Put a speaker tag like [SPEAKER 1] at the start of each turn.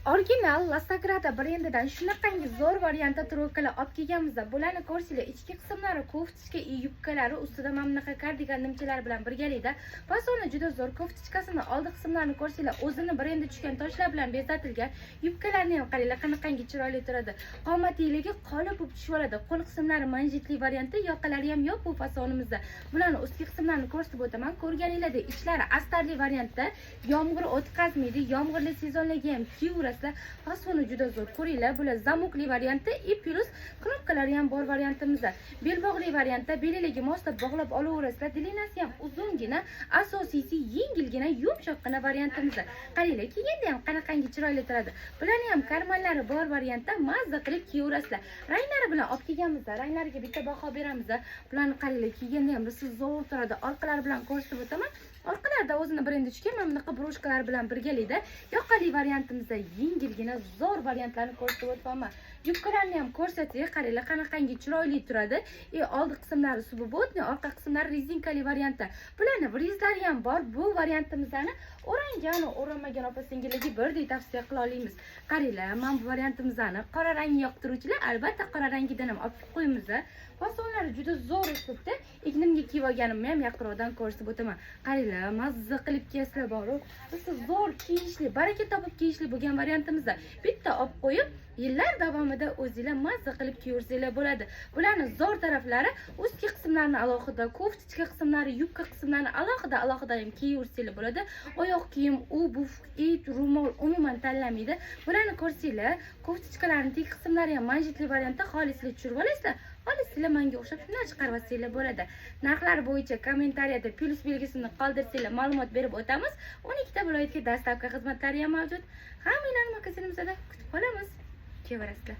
[SPEAKER 1] Original La Sagrada brendidan shunaqangi zo'r variantda trubkalar olib kelganmiz. Bularni ko'rsanglar, ichki qismlari koftichka yubkalari, ustida mana bunaqa kardigan nimchalar bilan birgalikda. Fasoni juda zo'r. Koftichkasini oldi qismlarini ko'rsanglar, o'zini brendi tushgan toshlar bilan bezatilgan. Yubkalarni ham qaranglar, qanaqangi chiroyli turadi. Qomatliligi qolib bo'lib tushib oladi. Qo'l qismlari manjetli variantda, yoqalari ham yo'q bu fasonimizda. Bularni ustki qismlarini ko'rsatib o'taman. Ko'rganinglardek, ichlari astarli variantda, yomg'ir o'tkazmaydi, yomg'irli sezonlarga ham kiyura. Fasoni juda zo'r. Ko'ringlar, bular zamokli variantda, plus knopkalari ham bor variantimizda. Belbog'li variantda, beliga moslab bog'lab olaverasizlar. Dilinasi ham uzungina, asosiysi yengilgina, yumshoqqina variantimizda. Qaranglar, kiyganda ham qanaqangi chiroyli turadi. Bularning ham karmanlari bor variantda, mazza qilib kiyaverasizlar. Ranglari bilan olib kelganmiz. Ranglariga bitta baho beramiz. Bularni qaranglar, kiyganda ham siz zo'r turadi. Orqalari bilan ko'rsatib o'taman. Orqalarida o'zini brendi tushgan mana bunaqa broshkalar bilan birgalikda yoqali variantimizda yengilgina zo'r variantlarni ko'rsatib o'tibman. Yubkalarni ham ko'rsatsak, qaranglar qanaqangi chiroyli turadi. Oldi qismlari subobotni, orqa qismlari rezinkali variantda. Bularning brizlari ham bor. Bu variantimizni o'rangan, o'ramagan opa-singillarga birdek tavsiya qila olamiz. Qaranglar, mana bu variantimizni qora rangni yoqtiruvchilar albatta qora rangidan ham olib qo'yamiz. Fasonlari juda zo'r uslubda. Ignimga kiyib olganimni ham yaqinroqdan ko'rsatib o'taman. Qaranglar, mazza qilib kiysizlar bor. Siz zo'r kiyishli, baraka topib kiyishli bo'lgan variantimizda bitta olib qo'yib, yillar davomida o'zingizlar mazza qilib kiyaversanglar bo'ladi. Bularning zo'r taraflari ustki qismlarini alohida, koftichka qismlari, yubka qismlarini alohida ham kiyaversanglar bo'ladi. Oyoq kiyim, obuv, it, ro'mol umuman tanlamaydi. Bularni ko'rsanglar, koftichkalarning teg qismlari ham manjetli variantda xolislik tushirib olasizlar. Sizlar menga o'xshab shunday chiqarib bo'ladi. Narxlar bo'yicha kommentariyada plus belgisini qoldirsanglar, ma'lumot berib o'tamiz. 12 ta viloyatga dastlabki xizmatlari ham mavjud. Hammanglarni magazinimizda kutib qolamiz. Kevarasizlar.